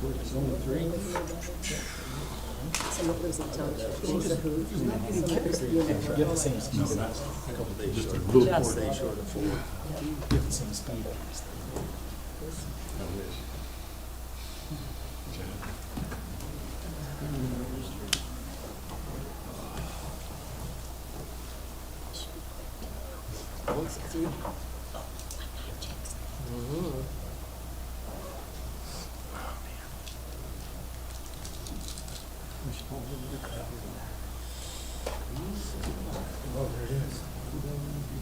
There's only three. Someone lives in township. She's a who? You have the same speed. No, that's a couple days Just short. a little 4 portion. days short of 4. You have the same speed on this thing.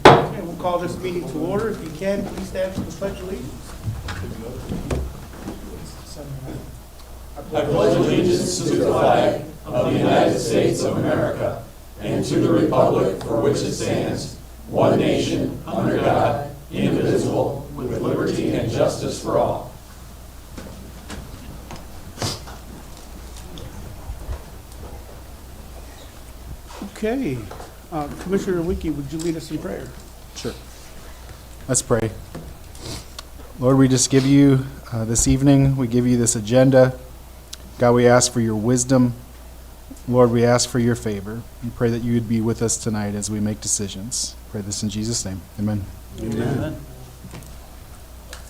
Okay, we'll call this meeting to order. If you can, please stand for the pledge of allegiance. I pledge allegiance to the flag of the United States of America and to the republic for which it stands, one nation, under God, indivisible, with liberty and justice for all. Okay, Commissioner Wiki, would you lead us in prayer? Sure. Let's pray. Lord, we just give you this evening, we give you this agenda. God, we ask for your wisdom. Lord, we ask for your favor. We pray that you would be with us tonight as we make decisions. Pray this in Jesus' name. Amen. Amen.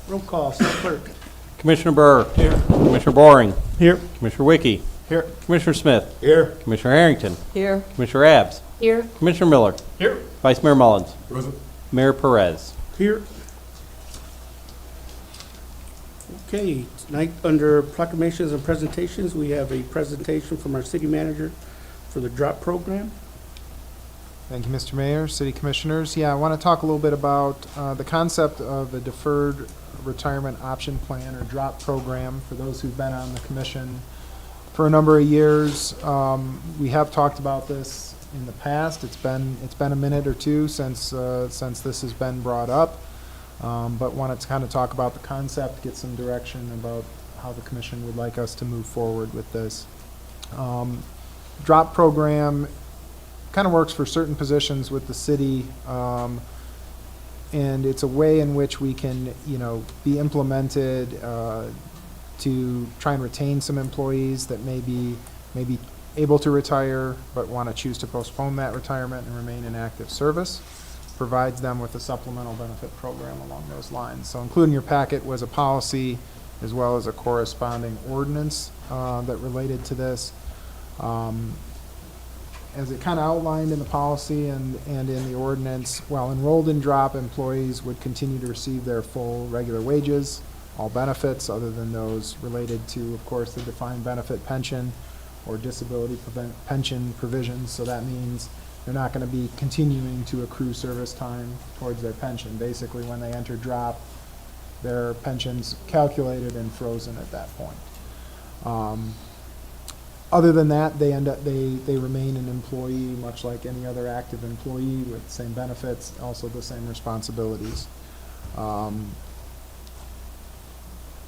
Roll call, City Clerk. Commissioner Burr. Here. Commissioner Boring. Here. Commissioner Wiki. Here. Commissioner Smith. Here. Commissioner Harrington. Here. Commissioner Abs. Here. Commissioner Miller. Here. Vice Mayor Mullins. Present. Mayor Perez. Here. Okay, tonight under proclamations and presentations, we have a presentation from our city manager for the DROP program. Thank you, Mr. Mayor, City Commissioners. Yeah, I want to talk a little bit about the concept of a deferred retirement option plan or DROP program for those who've been on the commission for a number of years. We have talked about this in the past. It's been a minute or two since this has been brought up, but wanted to kind of talk about the concept, get some direction about how the commission would like us to move forward with this. DROP program kind of works for certain positions with the city, and it's a way in which we can, be implemented to try and retain some employees that may be able to retire but want to choose to postpone that retirement and remain in active service. Provides them with a supplemental benefit program along those lines. So including your packet was a policy as well as a corresponding ordinance that related to this. As it kind of outlined in the policy and in the ordinance, while enrolled in DROP, employees would continue to receive their full regular wages, all benefits other than those related to, of course, the defined benefit pension or disability pension provisions. So that means they're not going to be continuing to accrue service time towards their pension. Basically, when they enter DROP, their pension's calculated and frozen at that point. Other than that, they remain an employee, much like any other active employee, with the same benefits, also the same responsibilities.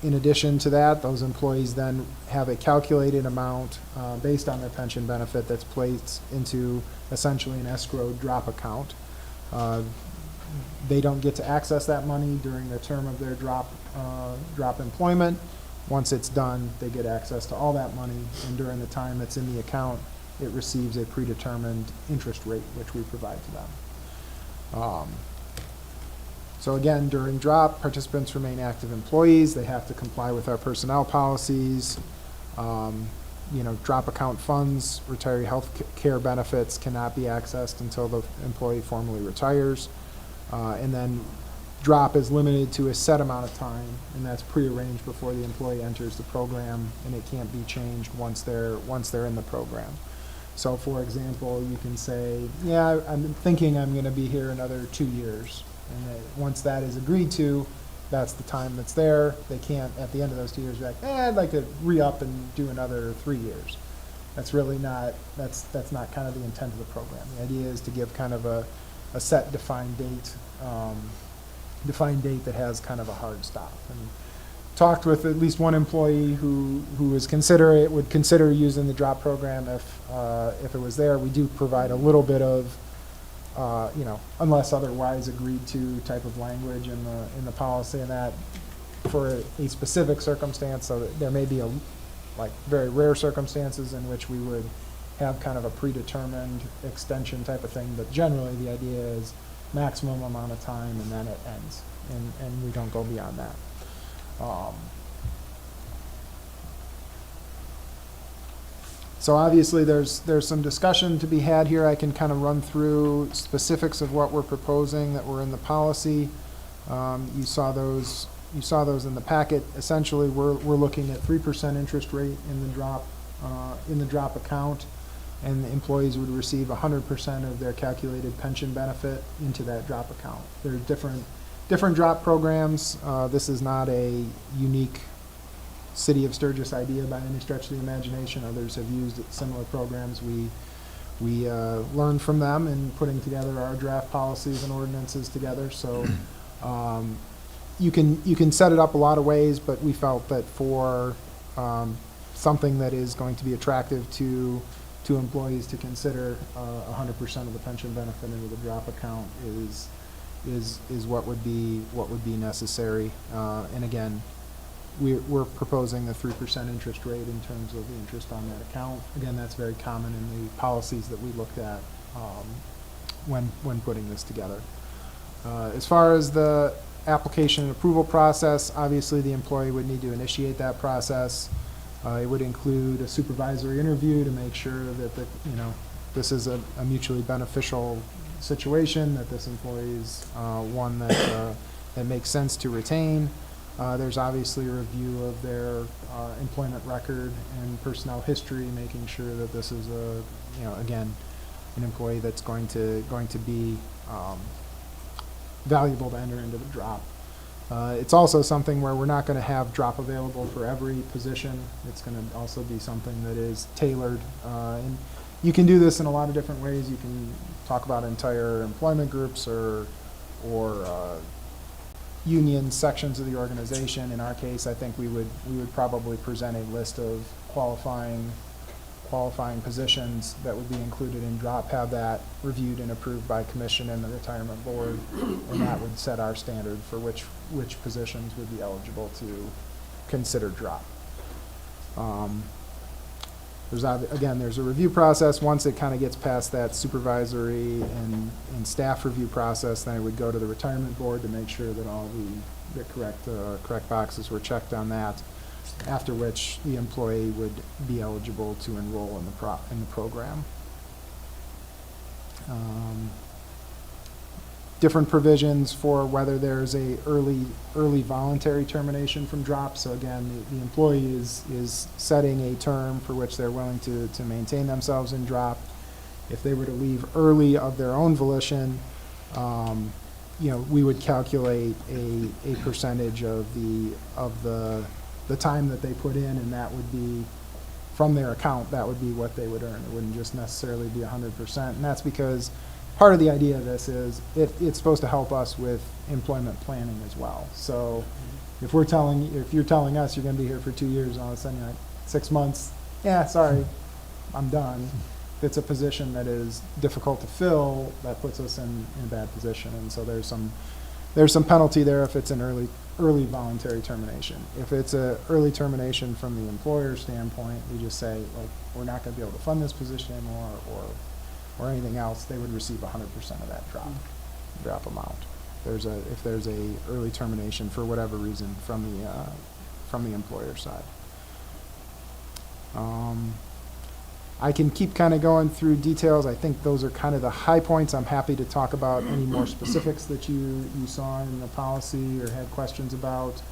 In addition to that, those employees then have a calculated amount based on their pension benefit that's placed into essentially an escrow DROP account. They don't get to access that money during the term of their DROP employment. Once it's done, they get access to all that money, and during the time it's in the account, it receives a predetermined interest rate, which we provide to them. So again, during DROP, participants remain active employees. They have to comply with our personnel policies. DROP account funds, retiree health care benefits cannot be accessed until the employee formally retires. And then DROP is limited to a set amount of time, and that's prearranged before the employee enters the program, and it can't be changed once they're in the program. So for example, you can say, yeah, I'm thinking I'm going to be here another 2 years. And once that is agreed to, that's the time that's there. They can't, at the end of those 2 years, be like, I'd like to re-up and do another 3 years. That's really not, that's not kind of the intent of the program. The idea is to give kind of a set defined date that has kind of a hard stop. And talked with at least one employee who would consider using the DROP program if it was there. We do provide a little bit of unless otherwise agreed to type of language in the policy, and that for a specific circumstance, so that there may be like very rare circumstances in which we would have kind of a predetermined extension type of thing, but generally the idea is maximum amount of time and then it ends, and we don't go beyond that. So obviously there's some discussion to be had here. I can kind of run through specifics of what we're proposing that were in the policy. You saw those in the packet. Essentially, we're looking at 3% interest rate in the drop account, and the employees would receive 100% of their calculated pension benefit into that drop account. There are different drop programs. This is not a unique City of Sturgis idea by any stretch of the imagination. Others have used similar programs. We learned from them in putting together our draft policies and ordinances together. So you can set it up a lot of ways, but we felt that for something that is going to be attractive to employees to consider 100% of the pension benefit into the drop account is what would be necessary. And again, we're proposing the 3% interest rate in terms of the interest on that account. Again, that's very common in the policies that we looked at when putting this together. As far as the application and approval process, obviously the employee would need to initiate that process. It would include a supervisory interview to make sure that this is a mutually beneficial situation, that this employee is one that makes sense to retain. There's obviously a review of their employment record and personnel history, making sure that this is again, an employee that's going to be valuable to enter into the drop. It's also something where we're not going to have drop available for every position. It's going to also be something that is tailored. And you can do this in a lot of different ways. You can talk about entire employment groups or union sections of the organization. In our case, I think we would probably present a list of qualifying positions that would be included in drop, have that reviewed and approved by commission and the retirement board, and that would set our standard for which positions would be eligible to consider drop. There's a review process. Once it kind of gets past that supervisory and staff review process, then it would go to the retirement board to make sure that all the correct boxes were checked on that, after which the employee would be eligible to enroll in the program. Different provisions for whether there's a early voluntary termination from drop. So again, the employee is setting a term for which they're willing to maintain themselves in drop. If they were to leave early of their own volition, we would calculate a percentage of the time that they put in, and that would be from their account. That would be what they would earn. It wouldn't just necessarily be 100%, and that's because part of the idea of this is it's supposed to help us with employment planning as well. So if you're telling us you're going to be here for 2 years and all of a sudden you're like 6 months, yeah, sorry, I'm done. If it's a position that is difficult to fill, that puts us in a bad position. And so there's some penalty there if it's an early voluntary termination. If it's an early termination from the employer's standpoint, we just say, like, we're not going to be able to fund this position anymore, or anything else, they would receive 100% of that drop amount. If there's a early termination for whatever reason from the employer side. I can keep kind of going through details. I think those are kind of the high points. I'm happy to talk about any more specifics that you saw in the policy or had questions about.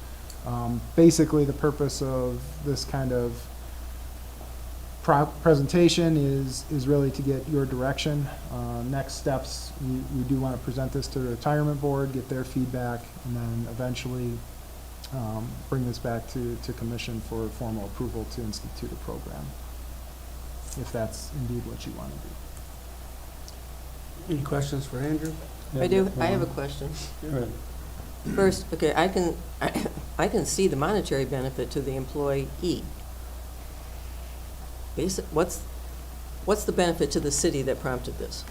Basically, the purpose of this kind of presentation is really to get your direction. Next steps, we do want to present this to the retirement board, get their feedback, and then eventually bring this back to commission for formal approval to institute a program, if that's indeed what you want to do. Any questions for Andrew? I do. I have a question. Right. First, okay, I can see the monetary benefit to the employee. What's the benefit to the city that prompted this?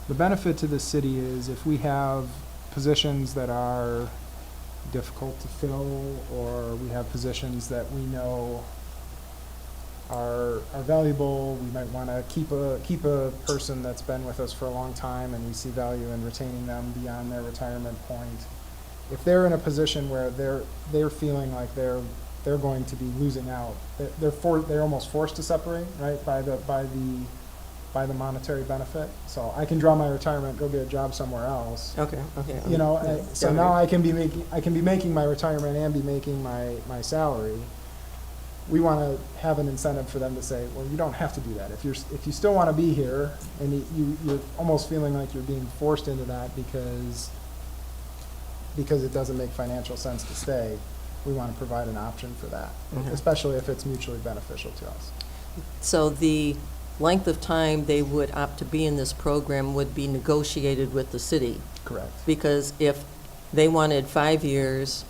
The benefit to the city is if we have positions that are difficult to fill, or we have positions that we know are valuable. We might want to keep a person that's been with us for a long time, and we see value in retaining them beyond their retirement point. If they're in a position where they're feeling like they're going to be losing out, they're almost forced to separate, right, by the monetary benefit. So I can draw my retirement, go get a job somewhere else. Okay. You know, so Yeah, now right. I can be making my retirement and be making my salary. We want to have an incentive for them to say, well, you don't have to do that. If you still want to be here, and you're almost feeling like you're being forced into that because it doesn't make financial sense to stay, we want to provide an option for that, especially if it's mutually beneficial to us. So the length of time they would opt to be in this program would be negotiated with the city? Correct. Because if they wanted 5 years,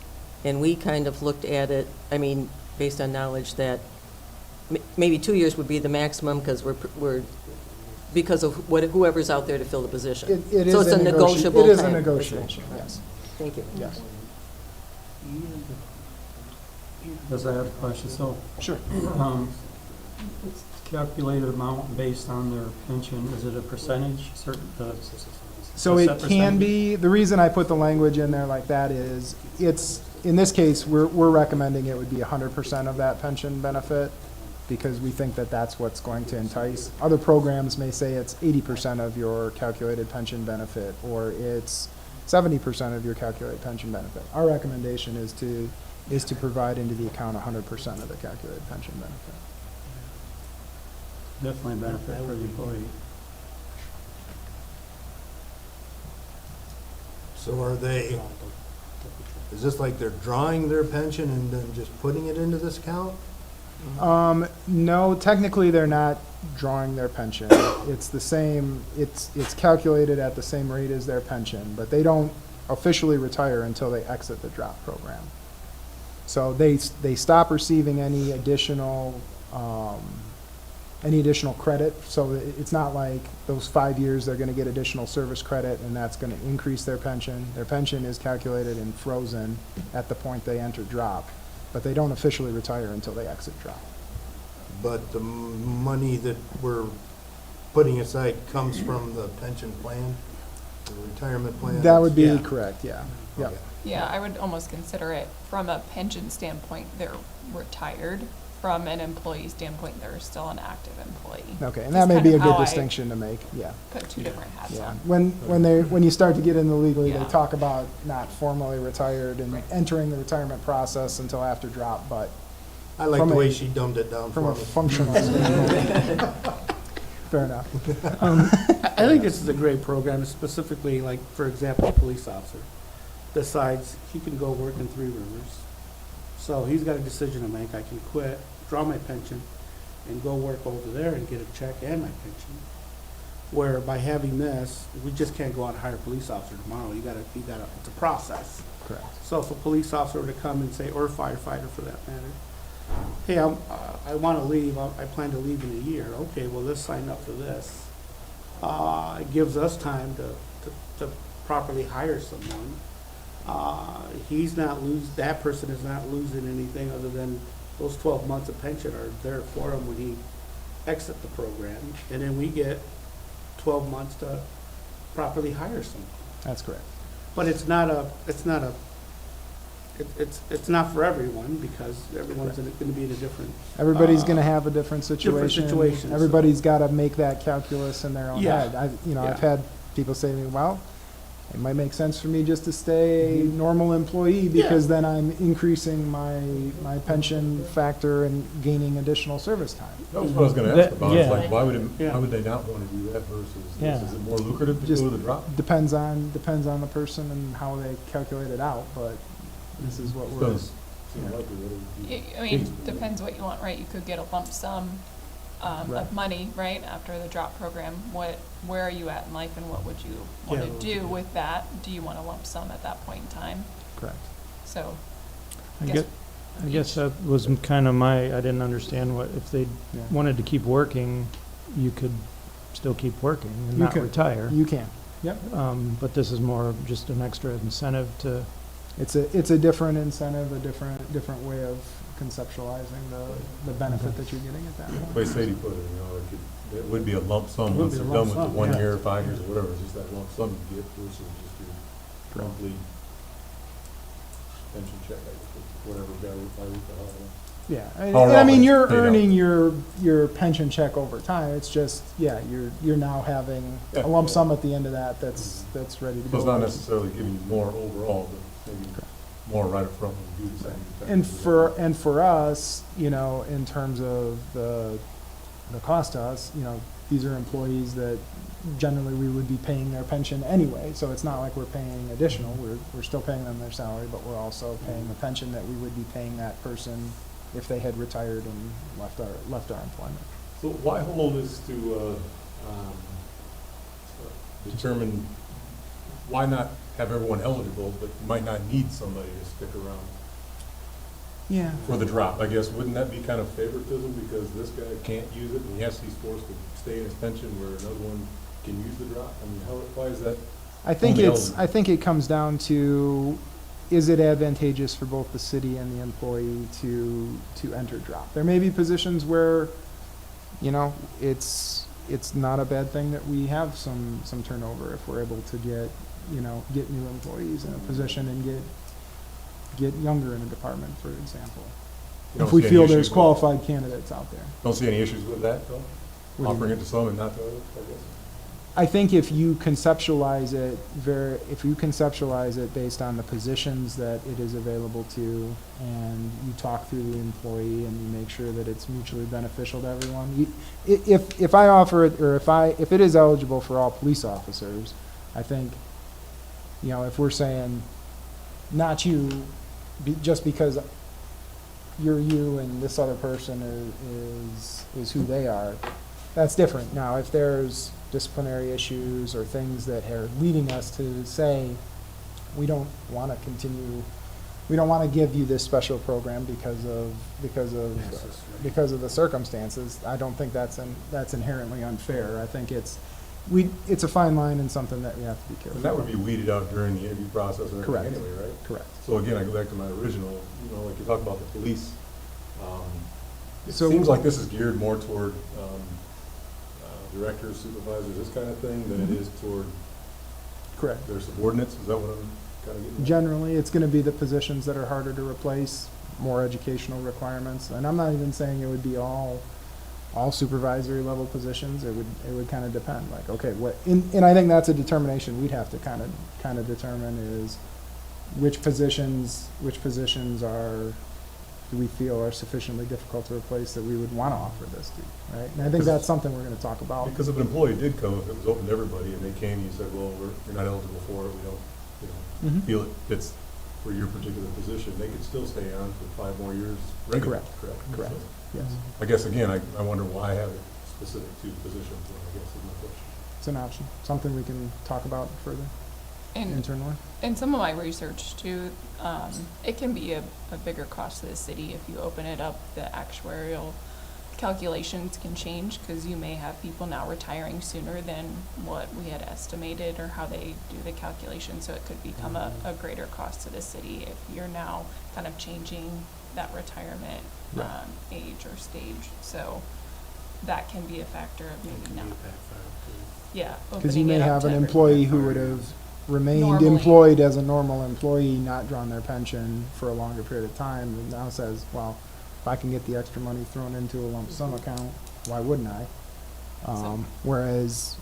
and we kind of looked at it, I mean, based on knowledge that maybe 2 years would be the maximum because because of whoever's out there to fill the position. It is So it's a negotiable It is a time. negotiation, yes. Thank you. Yes. Does I have a question? So, Sure. it's calculated amount based on their pension. Is it a percentage, certain, So a it set can percentage? be, the reason I put the language in there like that is, in this case, we're recommending it would be 100% of that pension benefit, because we think that that's what's going to entice. Other programs may say it's 80% of your calculated pension benefit, or it's 70% of your calculated pension benefit. Our recommendation is to provide into the account 100% of the calculated pension benefit. Definitely a benefit for the employee. So is this like they're drawing their pension and then just putting it into this account? No, technically, they're not drawing their pension. It's the same, it's calculated at the same rate as their pension, but they don't officially retire until they exit the drop program. So they stop receiving any additional credit. So it's not like those 5 years they're going to get additional service credit and that's going to increase their pension. Their pension is calculated and frozen at the point they enter drop, but they don't officially retire until they exit drop. But the money that we're putting aside comes from the pension plan, the retirement plan? That would be Yeah. correct, yeah. Yep. Okay. Yeah, I would almost consider it, from a pension standpoint, they're retired. From an employee standpoint, they're still an active employee. Okay, and That's that may kind be a of good how I distinction to make, yeah. Put two different hats Yeah, on. when you start to get into legally, they Yeah. talk about not formally retired and Right. entering the retirement process until after drop, but I like From the way a- she dumbed it down from for a me. functional standpoint. Fair enough. I think this is a great program, specifically, like, for example, a police officer decides he can go work in Three Rivers. So he's got a decision to make. I can quit, draw my pension, and go work over there and get a check and my pension. Where by having this, we just can't go out and hire a police officer tomorrow. You gotta, it's a process. Correct. So if a police officer were to come and say, or a firefighter for that matter, hey, I want to leave, I plan to leave in a year. Okay, well, let's sign up for this. It gives us time to properly hire someone. That person is not losing anything other than those 12 months of pension are there for him when he exit the program. And then we get 12 months to properly hire someone. That's correct. But it's not for everyone, because everyone's going to be in a different. Everybody's gonna have a different situation. situations. Everybody's gotta make that calculus in their own Yeah. head. I've Yeah. had people say to me, well, it might make sense for me just to stay a normal employee, because then I'm increasing my pension factor and gaining additional service time. That was what I was gonna That- ask about, yeah. it's like, why would Yeah. they not wanna do that versus Yeah. this? Is it more lucrative to Just go to the drop? Depends on the person and how they calculate it out, but this is what we're. Does seem likely that it would be- I mean, depends what you want, right? You could get a lump sum Right. of money, right, after the drop program. Where are you at in life, and what would you want to do with that? Do you want a lump sum at that point in time? Correct. So, I guess that was kind of I didn't understand if they Yeah. wanted to keep working, you could still keep working and You not could. retire. You can. But this is more of just an extra incentive to it's a different incentive, a different way of conceptualizing the benefit that you're getting at that point. Way Sadie put it, it would be a lump sum It would once be a you're lump done with the sum, 1 yeah. year, 5 years, or whatever, it's just that lump sum you get versus just your monthly pension check, I guess, whatever, Yeah, How I mean, often you're paid out. earning your pension check over time. It's just, yeah, you're now having Yeah. a lump sum at the end of that that's ready to So go. it's not necessarily giving you more overall, but maybe more right up front when you do decide. And for us, in terms of the cost to us, these are employees that generally we would be paying their pension anyway, so it's not like we're paying additional. We're still paying them their salary, but we're also paying the pension that we would be paying that person if they had retired and left our employment. So why hold is to determine, why not have everyone eligible, but you might not need somebody to stick around Yeah. for the drop? I guess, wouldn't that be kind of favoritism, because this guy can't use it, and yes, he's forced to stay in his pension where another one can use the drop? I mean, why is that? I think Only eligible. I think it comes down to, is it advantageous for both the city and the employee to enter drop? There may be positions where, it's not a bad thing that we have some turnover if we're able to get new employees in a position and get younger in a department, for example. You don't If we see any feel issues there's with- qualified candidates out there. Don't see any issues with that, though? What do you Offering mean? it to some and not to others, I guess? I think if you conceptualize it based on the positions that it is available to, and you talk through the employee and you make sure that it's mutually beneficial to everyone, if I offer it, or if it is eligible for all police officers, I think, if we're saying, not you, just because you're you and this other person is who they are, that's different. Now, if there's disciplinary issues or things that are leading us to say, we don't want to give you this special program because of the circumstances, I don't think that's inherently unfair. I think it's a fine line and something that we have to be careful. And that would be weeded out during the interview process and Correct. everything anyway, right? Correct. So again, I go back to my original, like you talk about the police. It So- seems like this is geared more toward directors, supervisors, this kind of thing, than it is toward Correct. their subordinates. Is that what I'm kind of getting at? Generally, it's going to be the positions that are harder to replace, more educational requirements, and I'm not even saying it would be all supervisory level positions. It would kind of depend. Like, okay, and I think that's a determination we'd have to kind of determine is which positions do we feel are sufficiently difficult to replace that we would want to offer this to, right? And I think that's something we're going to talk about. Because if an employee did come, if it was open to everybody, and they came and you said, well, you're not eligible for it, we don't, Mhm. feel it fits for your particular position, they could still stay on for 5 more years regularly. Correct. So, Yes, I guess, again, I wonder why have it specific to positions, I guess is my question. it's an option, something we can talk about further And internally. in some of my research too, it can be a bigger cost to the city if you open it up. The actuarial calculations can change because you may have people now retiring sooner than what we had estimated or how they do the calculation. So it could become a greater cost to the city if you're now kind of changing that retirement Right. age or stage. So that can be a factor of maybe not. Yeah. Because you opening may it up have to an everyone. employee who would have remained Normally. employed as a normal employee, not drawn their pension for a longer period of time, and now says, well, if I can get the extra money thrown into a lump sum account, why wouldn't I? Whereas,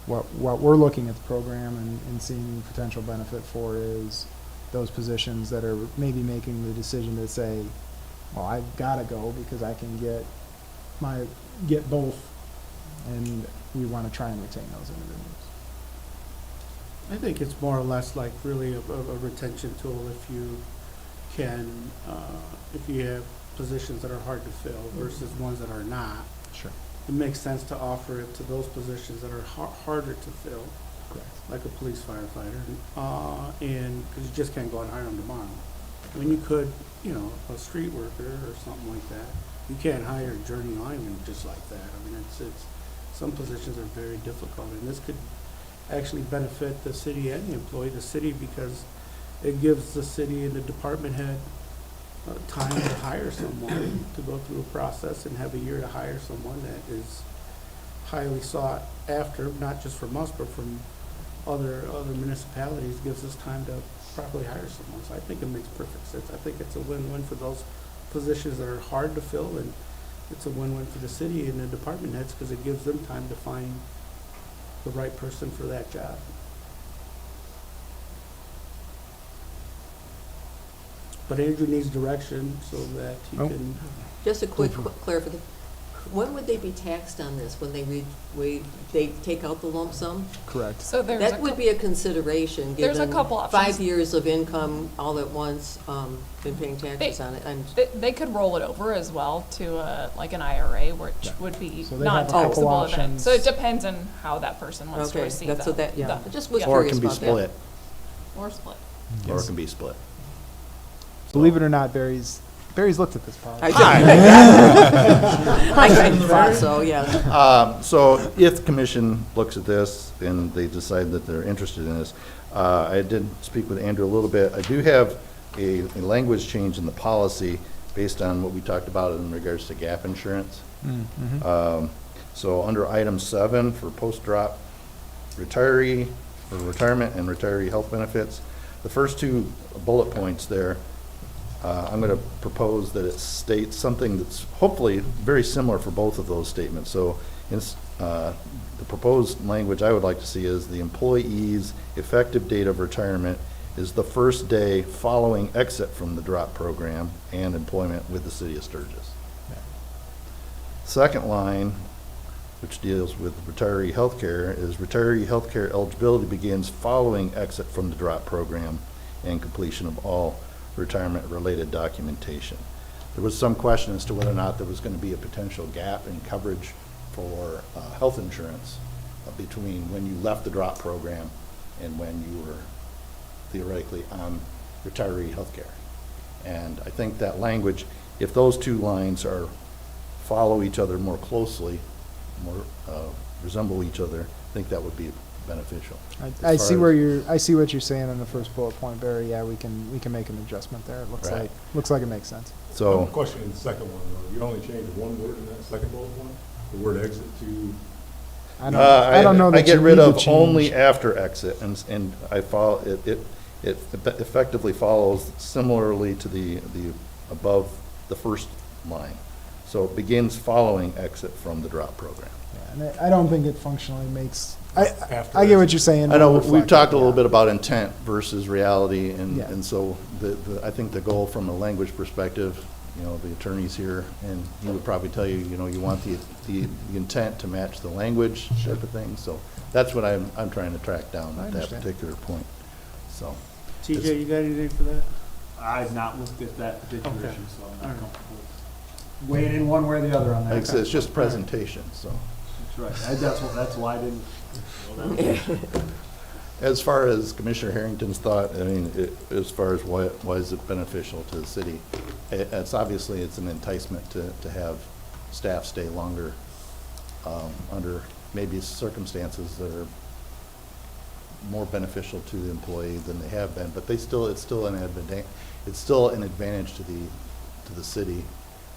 what we're looking at the program and seeing potential benefit for is those positions that are maybe making the decision to say, well, I've got to go because I can get both, and we want to try and retain those individuals. I think it's more or less like really a retention tool if you can, if you have positions that are hard to fill versus ones that are not. Sure. It makes sense to offer it to those positions that are harder to fill, Correct. like a police firefighter, and, because you just can't go and hire them tomorrow. I mean, you could, a street worker or something like that. You can't hire a journey lineman just like that. I mean, it's some positions are very difficult, and this could actually benefit the city and the employee. The city, because it gives the city and the department head time to hire someone, to go through a process and have a year to hire someone that is highly sought after, not just from us, but from other municipalities, gives us time to properly hire someone. So I think it makes perfect sense. I think it's a win-win for those positions that are hard to fill, and it's a win-win for the city and the department heads, because it gives them time to find the right person for that job. But Andrew needs direction so that he Oh. can, Just a quick clarification. When would they be taxed on this? When they take out the lump sum? Correct. So there's That would be a consideration, given. There's a couple options. 5 years of income all at once, been paying taxes on it. They could roll it over as well to like an IRA, which Yeah. would be So they have a couple non-taxable event. options. So it depends on how that person wants to Okay, receive that's what that, yeah. I just was yeah. Or it curious can be about that. split, Or split. or it can be split. Believe it or not, Barry's looked at this policy. I kind of thought so, yeah. So if the commission looks at this and they decide that they're interested in this, I did speak with Andrew a little bit. I do have a language change in the policy based on what we talked about in regards to gap insurance. So under item 7 for post-drop retiree, or retirement and retiree health benefits, the first 2 bullet points there, I'm going to propose that it states something that's hopefully very similar for both of those statements. So the proposed language I would like to see is the employee's effective date of retirement is the first day following exit from the drop program and employment with the city of Sturgis. Second line, which deals with retiree health care, is retiree health care eligibility begins following exit from the drop program and completion of all retirement-related documentation. There was some question as to whether or not there was going to be a potential gap in coverage for health insurance between when you left the drop program and when you were theoretically on retiree health care. And I think that language, if those 2 lines follow each other more closely, more resemble each other, I think that would be beneficial. I see where I see what you're saying in the first bullet point, Barry. Yeah, we can make an adjustment there. It looks like it makes sense. So, Question in the second one, though. You only changed one word in that second bullet point? The word exit to, I don't know that I get you rid need to of change. only after exit, and I follow, it effectively follows similarly to the above the first line. So it begins following exit from the drop program. Yeah, and I don't think it functionally makes. After I get what you're saying. I know, Reflect we've talked a it, little yeah. bit about intent versus reality, and, Yeah. and so I think the goal from a language perspective, the attorney's here, and he would probably tell you, you want the intent to match the language type of thing, so that's what I'm trying to track down I at that understand. particular point, so. TJ, you got anything for that? I've not looked at that particular Okay. issue, so I'm All not right. comfortable weighing in one way or the other on that. It's just presentation, so. That's right. That's why I didn't. Well, that was- As far as Commissioner Harrington's thought, I mean, as far as why is it beneficial to the city, it's obviously it's an enticement to have staff stay longer under maybe circumstances that are more beneficial to the employee than they have been, but it's still an advantage to the city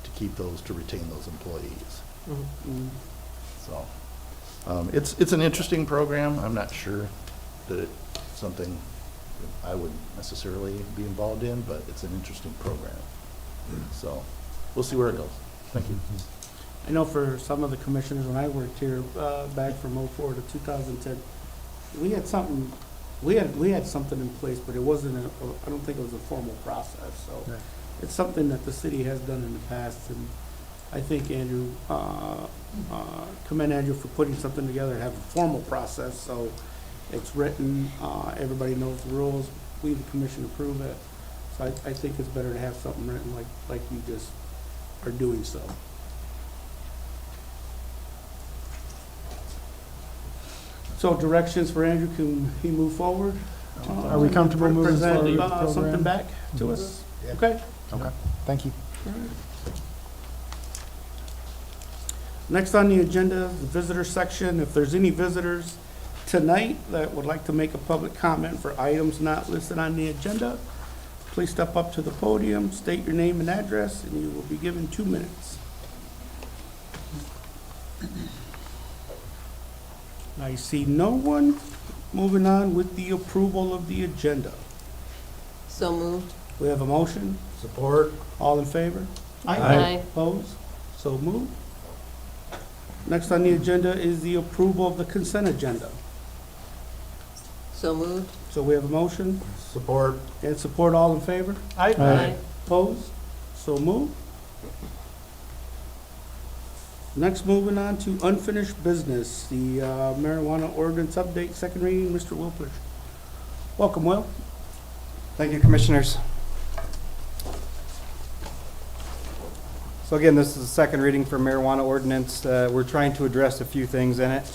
to keep to retain those employees. Mhm. So, it's an interesting program. I'm not sure that it's something that I would necessarily be involved in, but it's an interesting program. So, we'll see where it goes. Thank you. I know for some of the commissioners, when I worked here, back from '04 to 2010, we had something in place, but it wasn't I don't think it was a formal process, so. Right. It's something that the city has done in the past, and I think Andrew, commend Andrew for putting something together and have a formal process, so it's written, everybody knows the rules, we, the commission, approve it. So I think it's better to have something written like you just are doing so. So directions for Andrew, can he move forward? Are we comfortable moving Present, forward with the program? something back to us? Okay. Okay. Thank you. Next on the agenda, the visitor section. If there's any visitors tonight that would like to make a public comment for items not listed on the agenda, please step up to the podium, state your name and address, and you will be given 2 minutes. I see no one. Moving on with the approval of the agenda. So moved. We have a motion. Support. All in favor? Aye. Opposed? So moved. Next on the agenda is the approval of the consent agenda. So moved. So we have a motion Support. and support. All in favor? Aye. Opposed? So moved. Next, moving on to unfinished business, the marijuana ordinance update, second reading, Mr. Wilpler. Welcome, Will. Thank you, Commissioners. So again, this is the second reading for marijuana ordinance. We're trying to address a few things in it.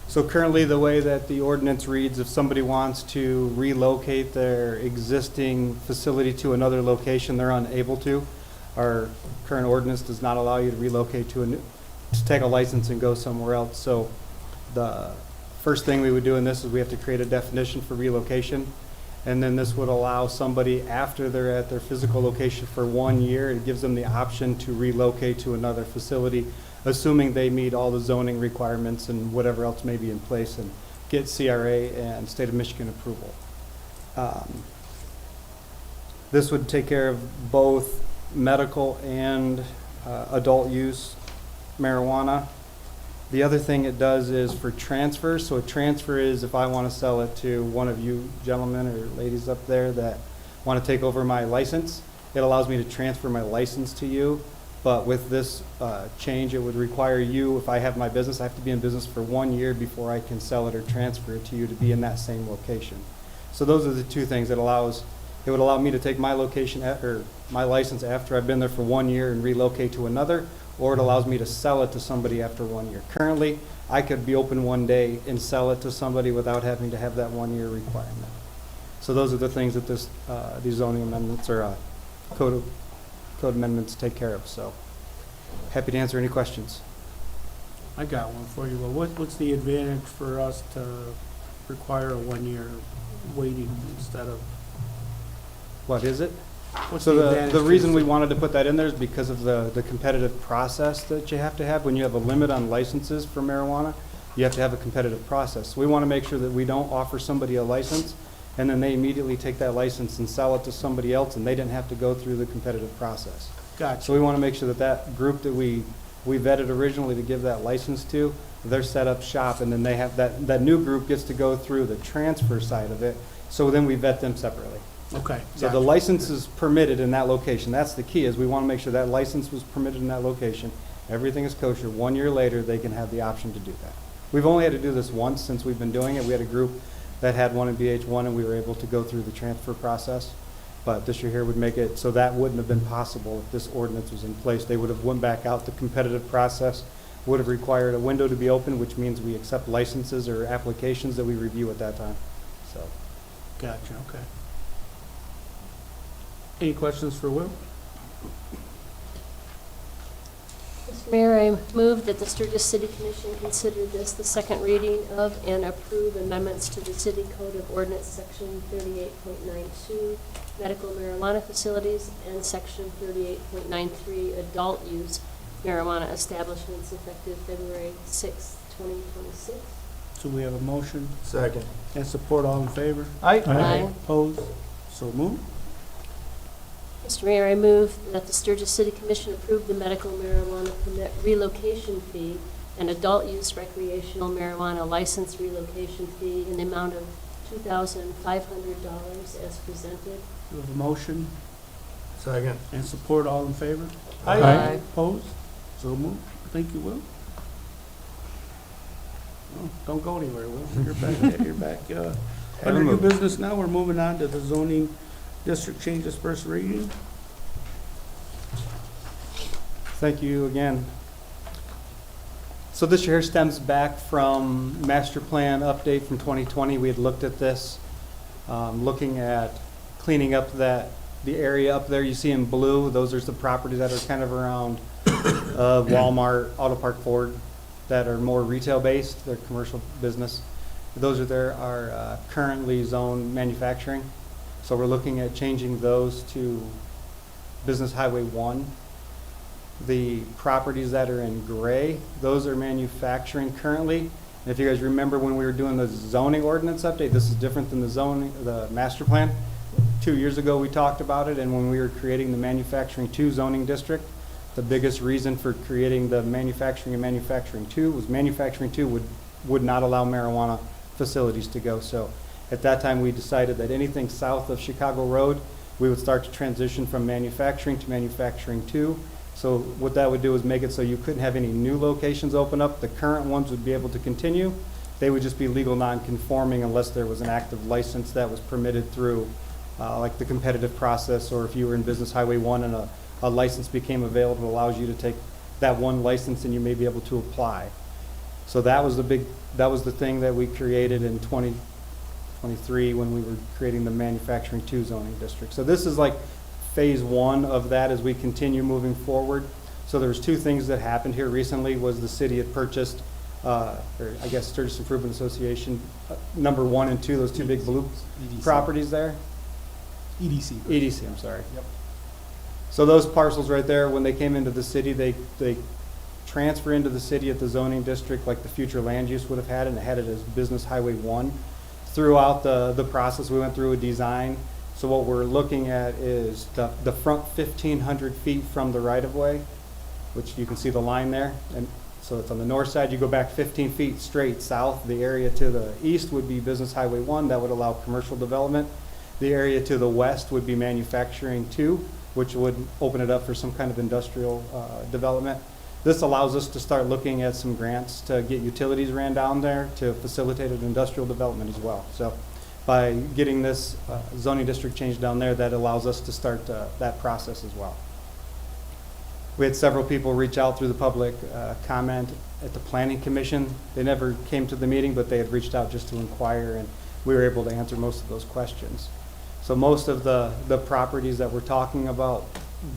So currently, the way that the ordinance reads, if somebody wants to relocate their existing facility to another location, they're unable to. Our current ordinance does not allow you to relocate to take a license and go somewhere else. So the first thing we would do in this is we have to create a definition for relocation. And then this would allow somebody, after they're at their physical location for 1 year, it gives them the option to relocate to another facility, assuming they meet all the zoning requirements and whatever else may be in place and get CRA and State of Michigan approval. This would take care of both medical and adult use marijuana. The other thing it does is for transfer. So a transfer is if I want to sell it to one of you gentlemen or ladies up there that want to take over my license, it allows me to transfer my license to you. But with this change, it would require you, if I have my business, I have to be in business for 1 year before I can sell it or transfer it to you to be in that same location. So those are the two things it allows. It would allow me to take my location or my license after I've been there for 1 year and relocate to another, or it allows me to sell it to somebody after 1 year. Currently, I could be open one day and sell it to somebody without having to have that 1 year requirement. So those are the things that these zoning amendments or code amendments take care of. So happy to answer any questions. I got one for you. Well, what's the advantage for us to require a 1 year waiting instead of? What is it? What's So advantage the to reason we city? wanted to put that in there is because of the competitive process that you have to have. When you have a limit on licenses for marijuana, you have to have a competitive process. We want to make sure that we don't offer somebody a license and then they immediately take that license and sell it to somebody else and they didn't have to go through the competitive process. Gotcha. So we want to make sure that that group that we vetted originally to give that license to, they're set up shop and then they have that new group gets to go through the transfer side of it. So then we vet them separately. Okay. So the license is permitted in that location. That's the key, is we want to make sure that license was permitted in that location. Everything is kosher. 1 year later, they can have the option to do that. We've only had to do this once since we've been doing it. We had a group that had one in BH1 and we were able to go through the transfer process. But this year here would make it so that wouldn't have been possible if this ordinance was in place. They would have went back out the competitive process, would have required a window to be open, which means we accept licenses or applications that we review at that time. So. Gotcha, okay. Any questions for Will? Mr. Mayor, I move that the Sturgis City Commission consider this the second reading of and approve amendments to the City Code of Ordinance, Section 38.92, medical marijuana facilities, and Section 38.93, adult use marijuana establishments, effective February 6, 2026. So we have a motion Second. and support. All in favor? Aye. Opposed? So moved. Mr. Mayor, I move that the Sturgis City Commission approve the medical marijuana permit relocation fee and adult use recreational marijuana license relocation fee in the amount of $2,500 as presented. We have a motion Second. and support. All in favor? Aye. Opposed? So moved. Thank you, Will. Oh, don't go anywhere, Will. You're back. You're back. Under new business now, we're moving on to the zoning district changes first reading. Thank you again. So this year stems back from master plan update from 2020. We had looked at this, looking at cleaning up the area up there you see in blue. Those are the properties that are kind of around Walmart, Auto Park Ford, that are more retail based. They're commercial business. Those are currently zoned manufacturing. So we're looking at changing those to Business Highway 1. The properties that are in gray, those are manufacturing currently. And if you guys remember when we were doing the zoning ordinance update, this is different than the master plan. 2 years ago, we talked about it, and when we were creating the Manufacturing 2 zoning district, the biggest reason for creating the Manufacturing and Manufacturing 2 was Manufacturing 2 would not allow marijuana facilities to go. So at that time, we decided that anything south of Chicago Road, we would start to transition from manufacturing to Manufacturing 2. So what that would do is make it so you couldn't have any new locations open up. The current ones would be able to continue. They would just be legal non-conforming unless there was an active license that was permitted through like the competitive process, or if you were in Business Highway 1 and a license became available, allows you to take that one license and you may be able to apply. So that was the thing that we created in 2023 when we were creating the Manufacturing 2 zoning district. So this is like phase 1 of that as we continue moving forward. So there was 2 things that happened here recently. Was the city had purchased, or I guess Sturgis Improvement Association, number 1 and 2, those 2 big blue properties there. EDC, I'm sorry. Yep. So those parcels right there, when they came into the city, they transfer into the city at the zoning district like the future land use would have had, and it had it as Business Highway 1. Throughout the process, we went through a design. So what we're looking at is the front 1,500 feet from the right-of-way, which you can see the line there. And so it's on the north side. You go back 15 feet straight south. The area to the east would be Business Highway 1. That would allow commercial development. The area to the west would be Manufacturing 2, which would open it up for some kind of industrial development. This allows us to start looking at some grants to get utilities ran down there to facilitate an industrial development as well. So by getting this zoning district changed down there, that allows us to start that process as well. We had several people reach out through the public comment at the Planning Commission. They never came to the meeting, but they had reached out just to inquire, and we were able to answer most of those questions. So most of the properties that we're talking about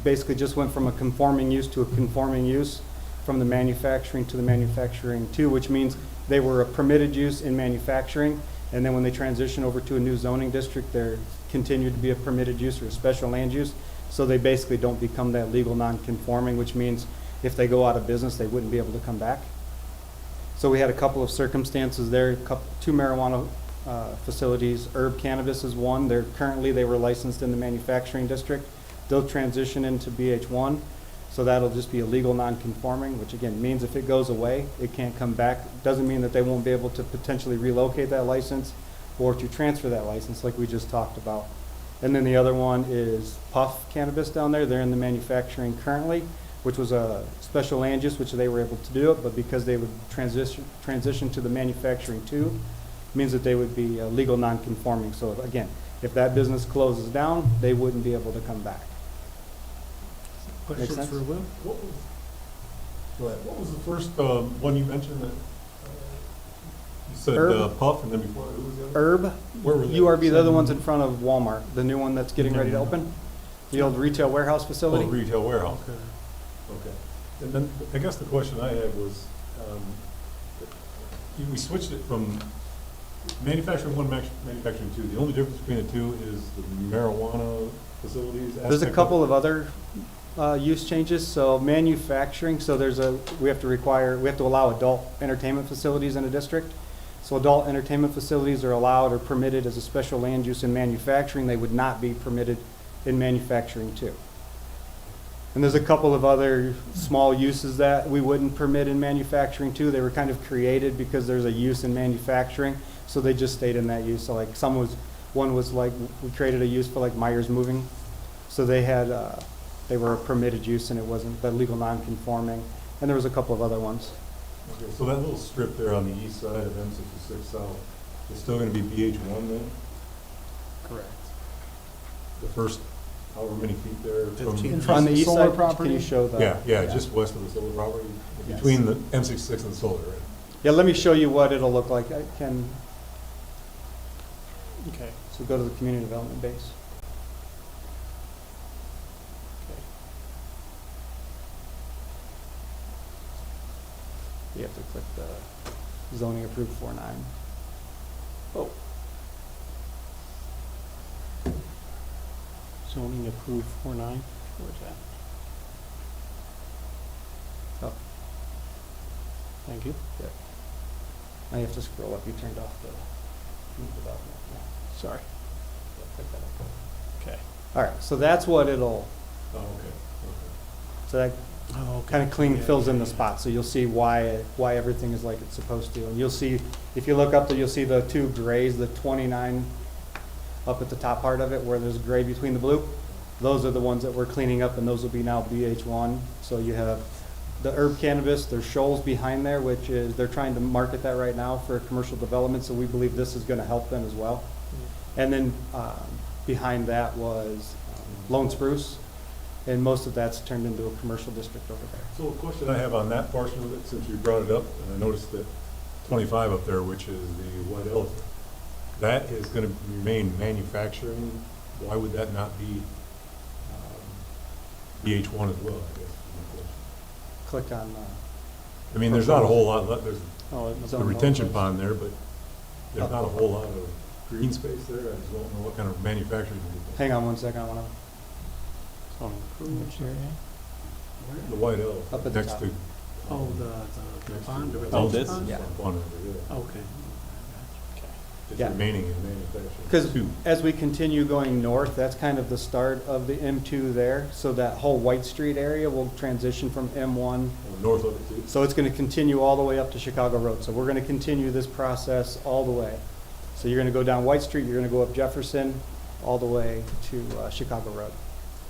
basically just went from a conforming use to a conforming use, from the manufacturing to the Manufacturing 2, which means they were a permitted use in manufacturing, and then when they transition over to a new zoning district, they're continued to be a permitted use or a special land use. So they basically don't become that legal non-conforming, which means if they go out of business, they wouldn't be able to come back. So we had a couple of circumstances there, 2 marijuana facilities. Herb Cannabis is one. They were licensed in the manufacturing district. They'll transition into BH1. So that'll just be a legal non-conforming, which again means if it goes away, it can't come back. Doesn't mean that they won't be able to potentially relocate that license or to transfer that license like we just talked about. And then the other one is Puff Cannabis down there. They're in the manufacturing currently, which was a special land use, which they were able to do it, but because they would transition to the Manufacturing 2, means that they would be legal non-conforming. So again, if that business closes down, they wouldn't be able to come back. Questions sense? for Will? What was the first one you mentioned that you said Herb. Puff, and then before it was the other? Herb, Where were they? URB, they're the ones in front of Walmart, the new one that's getting ready to open, the old retail warehouse facility. Oh, retail warehouse. Okay. And then I guess the question I had was, we switched it from Manufacturing 1, Manufacturing 2. The only difference between the two is the marijuana facilities. There's a couple of other use changes. So manufacturing, so we have to allow adult entertainment facilities in a district. So adult entertainment facilities are allowed or permitted as a special land use in manufacturing. They would not be permitted in Manufacturing 2. And there's a couple of other small uses that we wouldn't permit in Manufacturing 2. They were kind of created because there's a use in manufacturing, so they just stayed in that use. So like one was like, we created a use for like Myers Moving. So they were a permitted use and it wasn't the legal non-conforming. And there was a couple of other ones. Okay, so that little strip there on the east side of M66 South is still going to be BH1 then? Correct. The first however many feet there? On the east solar side, property? can you show that? Yeah, just west of the solar property, Yes. between the M66 and the solar, right? Yeah, let me show you what it'll look like. I can, Okay. so go to the community development base. You have to click the zoning approved 4.9. Zoning approved 4-9, where's that? Oh. Thank you. Now you have to scroll up, you turned off the new development. Sorry. Okay. All right, so that's what it'll, Oh, okay. so that Oh, kind of clean fills in the spot, so you'll see why everything is like it's supposed to. And you'll see, if you look up there, you'll see the two grays, the 29 up at the top part of it, where there's gray between the blue. Those are the ones that we're cleaning up, and those will be now BH1. So you have the herb cannabis, there's shoals behind there, which is, they're trying to market that right now for commercial development, so we believe this is gonna help them as well. And then behind that was lone spruce, and most of that's turned into a commercial district over there. So a question I have on that portion of it, since you brought it up, and I noticed that 25 up there, which is the white elephant, that is going to remain manufacturing. Why would that not be BH1 as well, I guess? is my question. Click on, I mean, there's not a whole lot left. There's oh, it's the on retention those. pond there, but there's not a whole lot of green space there. I just don't know what kind of manufacturing. Hang on one second, I wanna, Zoning approved. Which area? The white elephant. Up at the next top. to. Oh, the next bond, to the Oh, retention this? pond? Yeah. Pond over there. Okay. It's Yeah. remaining in manufacturing. because Two. as we continue going north, that's kind of the start of the M2 there. So that whole White Street area will transition from M1. North of it too. So it's gonna continue all the way up to Chicago Road. So we're gonna continue this process all the way. So you're gonna go down White Street, you're gonna go up Jefferson, all the way to Chicago Road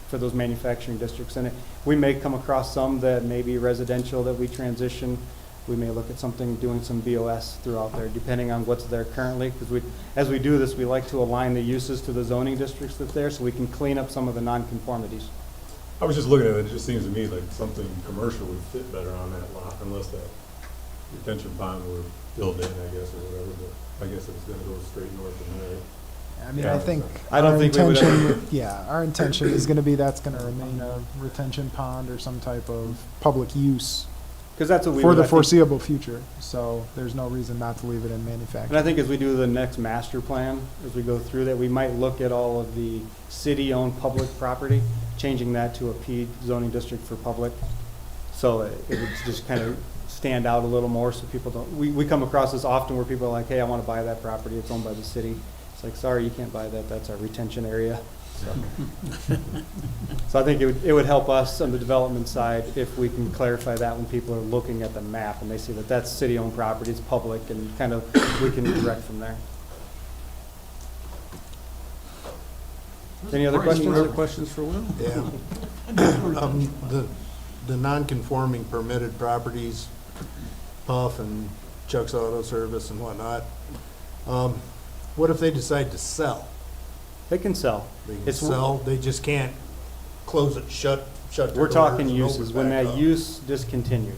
for those manufacturing districts. And we may come across some that may be residential that we transition. We may look at something, doing some BOS throughout there, depending on what's there currently. Because as we do this, we like to align the uses to the zoning districts that's there so we can clean up some of the nonconformities. I was just looking at it, it just seems to me like something commercial would fit better on that lot unless that retention pond were filled in, I guess, or whatever, but I guess it's gonna go straight north from there. I mean, Yeah. I think I don't our think we would intention, yeah, our intention is gonna be that's gonna remain a retention pond or some type of public use Because that's what we for would, the I think- foreseeable future. So there's no reason not to leave it in manufacturing. And I think as we do the next master plan, as we go through that, we might look at all of the city-owned public property, changing that to a P zoning district for public. So it would just kind of stand out a little more so people don't, we come across this often where people are like, hey, I want to buy that property, it's owned by the city. It's like, sorry, you can't buy that, that's our retention area. So I think it would help us on the development side if we can clarify that when people are looking at the map and they see that that's city-owned property, it's public, and kind of, we can direct from there. Any other questions? Any other questions for Will? Yeah. The non-conforming permitted properties, Puff and Chuck's Auto Service and whatnot, what if they decide to sell? They can sell. They can It's- sell, they just can't close it, shut their We're doors talking and uses, open when back that up? use discontinues.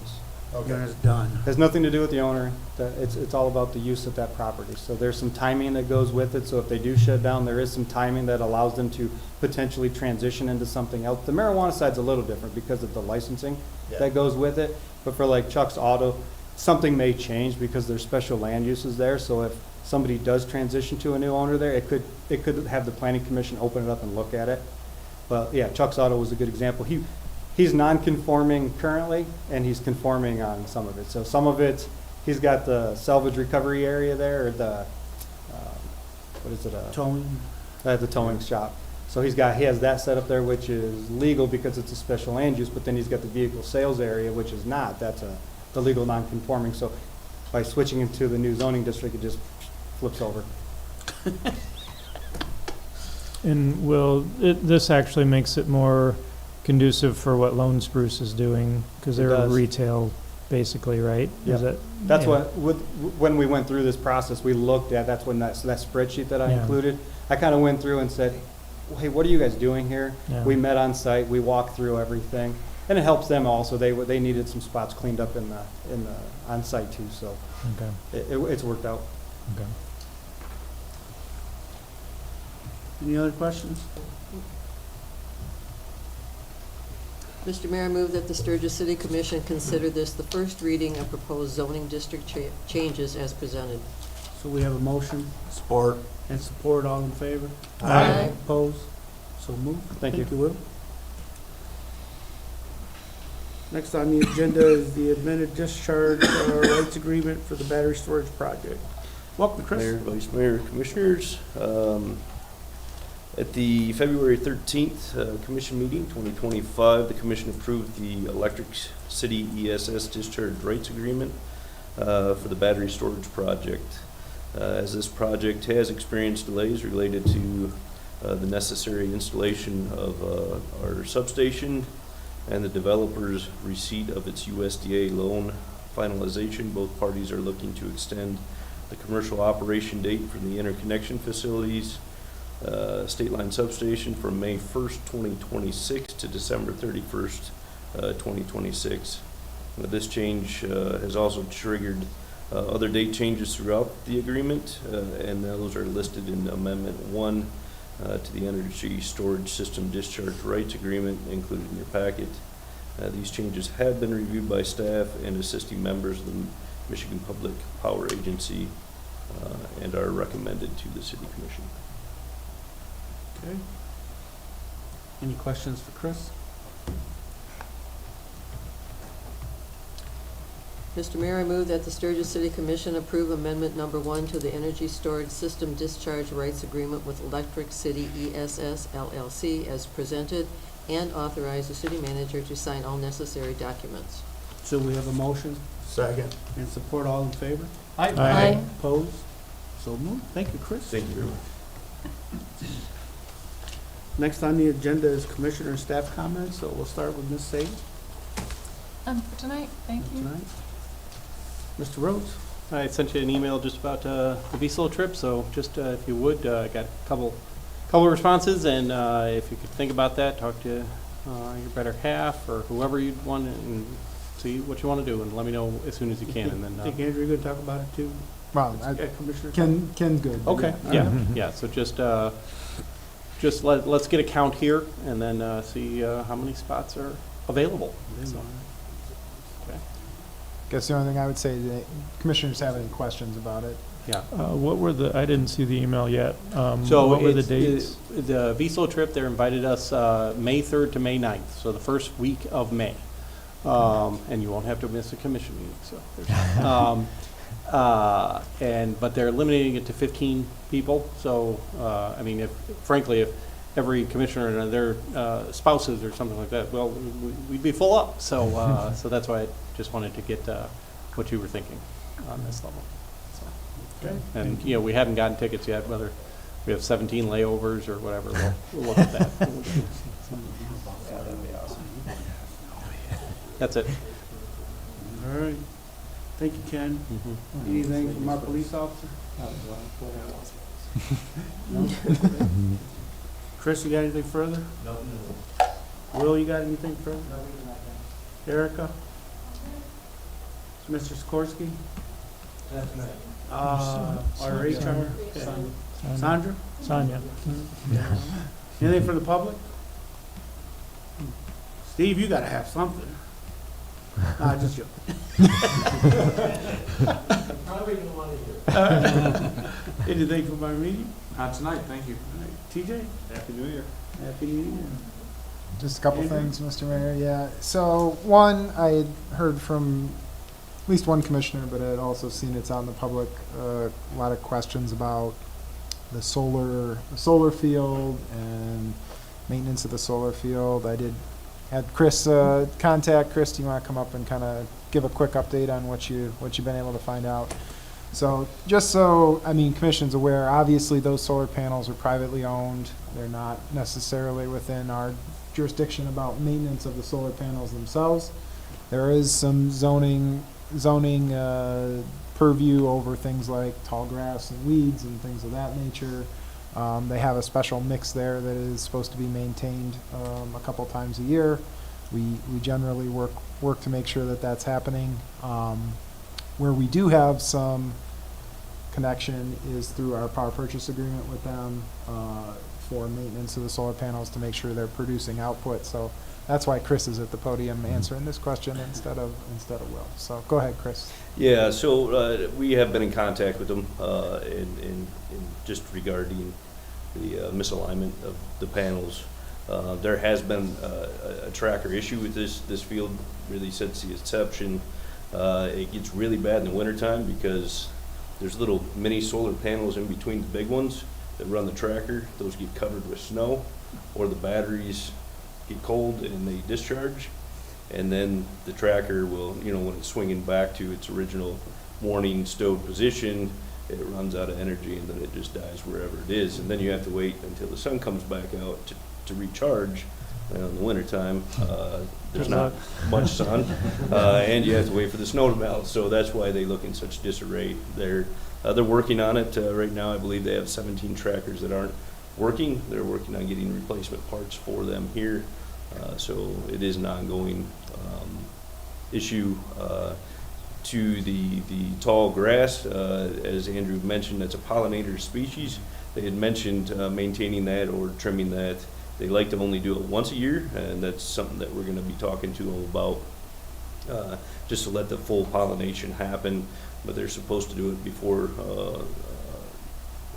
Okay. Then it's done. Has nothing to do with the owner, it's all about the use of that property. So there's some timing that goes with it, so if they do shut down, there is some timing that allows them to potentially transition into something else. The marijuana side's a little different because of the licensing Yeah. that goes with it, but for like Chuck's Auto, something may change because there's special land uses there, so if somebody does transition to a new owner there, it could have the planning commission open it up and look at it. But yeah, Chuck's Auto was a good example. He's non-conforming currently, and he's conforming on some of it. So some of it, he's got the salvage recovery area there, or the, what is it? Towing. The towing shop. So he has that set up there, which is legal because it's a special land use, but then he's got the vehicle sales area, which is not. That's the legal non-conforming. So by switching into the new zoning district, it just flips over. And this actually makes it more conducive for what Lone Spruce is doing, because It they're does. retail, basically, right? Yep. Is that? That's yeah. when we went through this process, we looked at, that's when that spreadsheet that I Yeah. included, I kind of went through and said, hey, what are you guys doing here? Yeah. We met on site, we walked through everything, and it helps them also. They needed some spots cleaned up in the on site too, so Okay, it's worked out. okay. Any other questions? Mr. Mayor, I move that the Sturgis City Commission consider this the first reading of proposed zoning district changes as presented. So we have a motion Support. and support. All in favor? Aye. Opposed? So moved. Thank you. Will. Next on the agenda is the admitted discharge rights agreement for the battery storage project. Welcome, Chris. Mayor, Vice Mayor, Commissioners. At the February 13th Commission meeting, 2025, the Commission approved the Electric City ESS discharge rights agreement for the battery storage project. As this project has experienced delays related to the necessary installation of our substation and the developer's receipt of its USDA loan finalization, both parties are looking to extend the commercial operation date for the interconnection facilities state line substation from May 1st, 2026 to December 31st, 2026. This change has also triggered other date changes throughout the agreement, and those are listed in Amendment 1 to the Energy Storage System Discharge Rights Agreement included in your packet. These changes have been reviewed by staff and assisting members of the Michigan Public Power Agency and are recommended to the City Commission. Okay. Any questions for Chris? Mr. Mayor, I move that the Sturgis City Commission approve Amendment Number 1 to the Energy Storage System Discharge Rights Agreement with Electric City ESS LLC as presented, and authorize the city manager to sign all necessary documents. So we have a motion Second. and support. All in favor? Aye. Opposed? So moved. Thank you, Chris. Thank you very much. Next on the agenda is Commissioner and staff comments, so we'll start with Ms. Sage For tonight, thank you. tonight. Mr. Rhodes? I sent you an email just about the VSOL trip, so just if you would, got a couple responses, and if you could think about that, talk to your better half or whoever you'd want and see what you want to do, and let me know as soon as you can, and then. Think Andrew, you're gonna talk about it too? Well, Commissioner? Ken's good. Okay. Yeah, so just let's get a count here, and then see how many spots are available. So, okay. Guess the only thing I would say is that commissioners have any questions about it. Yeah. What were I didn't see the email yet. So what were the it's- dates? The VSOL trip, they invited us May 3rd to May 9th, so the first week of May. And you won't have to miss a commission meeting, so there's but they're eliminating it to 15 people, so, I mean, frankly, if every commissioner and their spouses or something like that, well, we'd be full up, so, so that's why I just wanted to get what you were thinking on this level. So, Okay. and, you know, we haven't gotten tickets yet, whether we have 17 layovers or whatever, we'll look at that. That's it. All right. Thank you, Ken. Anything from our police officer? No? Chris, you got anything further? No. Will, you got anything further? No. Erica? Mr. Sikorsky? Our HR? Sandra? Sonia. Anything for the public? Steve, you gotta have something. Nah, just joking. Probably gonna want to hear. Anything from our meeting? Not tonight, thank you. All right. TJ? Happy New Year. Happy New Year. Just a couple Andrew? things, Mr. Mayor, yeah. So, one, I had heard from at least one commissioner, but I had also seen it's out in the public, a lot of questions about the solar field and maintenance of the solar field. I had Chris, contact Chris. Do you want to come up and kind of give a quick update on what you've been able to find out? So just so, I mean, Commission's aware, obviously those solar panels are privately owned. They're not necessarily within our jurisdiction about maintenance of the solar panels themselves. There is some zoning purview over things like tall grass and weeds and things of that nature. They have a special mix there that is supposed to be maintained a couple times a year. We generally work to make sure that that's happening. Where we do have some connection is through our power purchase agreement with them for maintenance of the solar panels to make sure they're producing output. So That's why Chris is at the podium answering this question instead of Will. So go ahead, Chris. Yeah, so we have been in contact with them in just regarding the misalignment of the panels. There has been a tracker issue with this field really since the inception. It gets really bad in the wintertime because there's little mini solar panels in between the big ones that run the tracker. Those get covered with snow, or the batteries get cold and they discharge. And then the tracker will, when it's swinging back to its original warning stowed position, it runs out of energy and then it just dies wherever it is. And then you have to wait until the sun comes back out to recharge. In the wintertime, there's not much sun, and you have to wait for the snow to melt. So that's why they look in such disarray. They're working on it right now. I believe they have 17 trackers that aren't working. They're working on getting replacement parts for them here. So it is an ongoing issue. To the tall grass, as Andrew mentioned, that's a pollinator species. They had mentioned maintaining that or trimming that. They like to only do it once a year, and that's something that we're going to be talking to them about, just to let the full pollination happen. But they're supposed to do it before,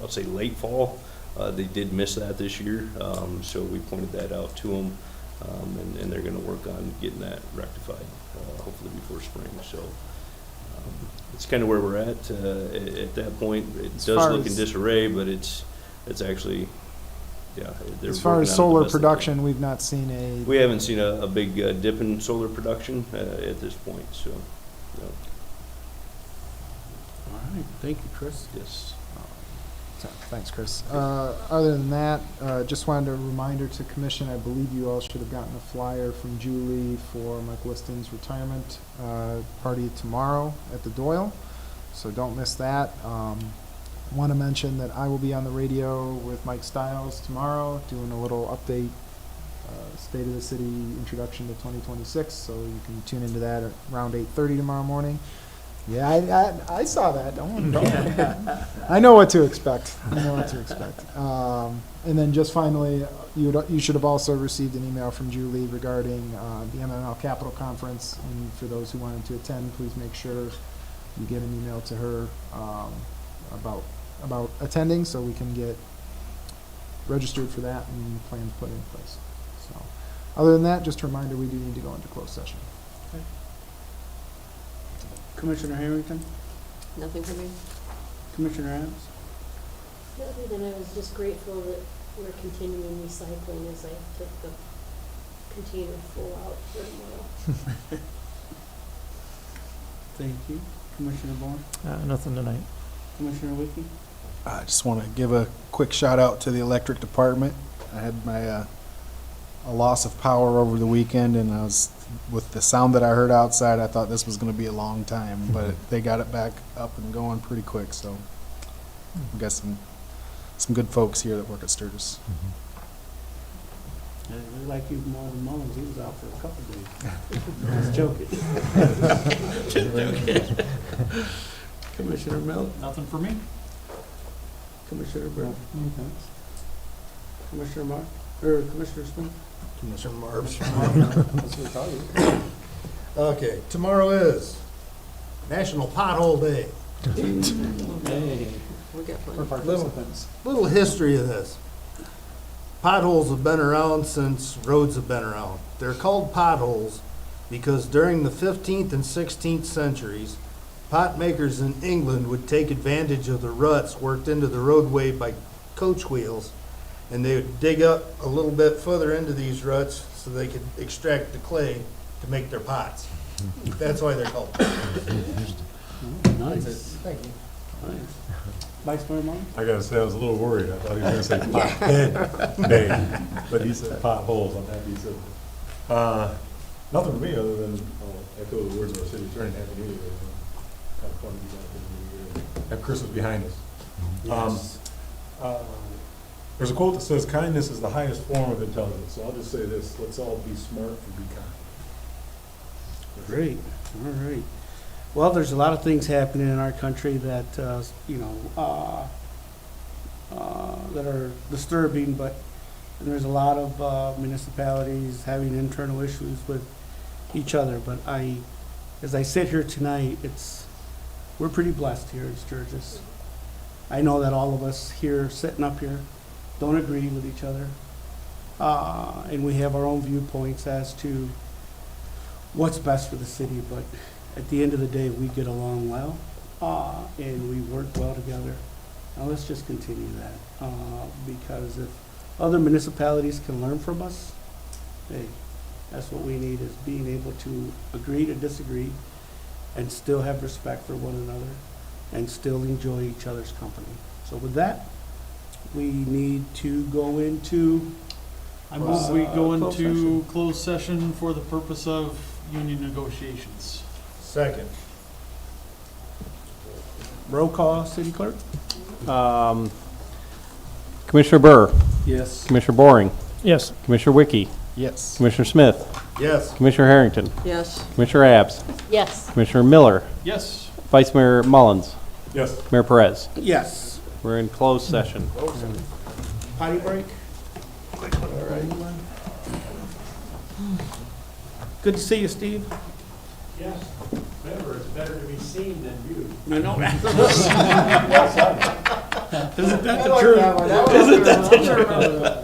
I'll say late fall. They did miss that this year, so we pointed that out to them, and they're going to work on getting that rectified, hopefully before spring. So it's kind of where we're at that point. It does look in disarray, but it's actually. Yeah, as far as solar production, we've not seen we haven't seen a big dip in solar production at this point. So, no. All right, thank you, Chris. Yes. Thanks, Chris. Other than that, just wanted a reminder to Commission, I believe you all should have gotten a flyer from Julie for Mike Liston's retirement party tomorrow at the Doyle, so don't miss that. Want to mention that I will be on the radio with Mike Stiles tomorrow doing a little update, State of the City introduction to 2026, so you can tune into that at around 8:30 tomorrow morning. Yeah, I saw that. Don't I know what to expect. And then just finally, you should have also received an email from Julie regarding the MML Capital Conference, and for those who wanted to attend, please make sure you get an email to her about attending, so we can get registered for that and plans put in place. So, other than that, just a reminder, we do need to go into closed session. Okay. Commissioner Harrington, Nothing for me? Commissioner Adams. Other than I was just grateful that we're continuing recycling as I took the container full out for tomorrow. Thank you. Commissioner Bourne, Nothing tonight. Commissioner Wiki. I just want to give a quick shout out to the electric department. I had my a loss of power over the weekend, and I was with the sound that I heard outside. I thought this was going to be a long time, but they got it back up and going pretty quick. So we got some good folks here that work at Sturgis. I really like you more than Mullins. He was out for a couple days. Just joking. Commissioner Mill. Nothing for me. Commissioner Brown. Commissioner Mark, or Commissioner Smith. Commissioner Marbs. Okay, tomorrow is National Pothole Day. Hey. We got plenty. Little history of this. Potholes have been around since roads have been around. They're called potholes because during the 15th and 16th centuries, pot makers in England would take advantage of the ruts worked into the roadway by coach wheels, and they would dig up a little bit further into these ruts so they could extract the clay to make their pots. That's why they're called potholes. Nice. Thank you. Nice. Vice Mayor Mullins? I gotta say, I was a little worried. I thought he was gonna say pothead day, but he said potholes. I'm happy he said that. Nothing for me other than echo the words of our city attorney, Happy New Year. Kind of fun to be back in the new year. Have Christmas behind us. Yes. There's a quote that says, kindness is the highest form of intelligence. So I'll just say this, let's all be smart and be kind. Great. All right. Well, there's a lot of things happening in our country that, that are disturbing, but And there's a lot of municipalities having internal issues with each other, but as I sit here tonight, we're pretty blessed here in Sturgis. I know that all of us here, sitting up here, don't agree with each other. And we have our own viewpoints as to what's best for the city, but at the end of the day, we get along well, and we work well together. Now, let's just continue that, because if other municipalities can learn from us, hey, that's what we need, is being able to agree to disagree and still have respect for one another and still enjoy each other's company. So with that, we need to go into, I move we go closed into closed session for the purpose of union negotiations. Second. roll call, city clerk? Commissioner Burr, Yes. Commissioner Boring, Yes. Commissioner Wiki, Yes. Commissioner Smith, Yes. Commissioner Harrington, Yes. Commissioner Abs, Yes. Commissioner Miller, Yes. Vice Mayor Mullins, Yes. Mayor Perez. Yes. We're in closed session. Potty break? Good to see you, Steve. Yes. Remember, it's better to be seen than viewed. I know. Isn't that the truth? Isn't that the truth?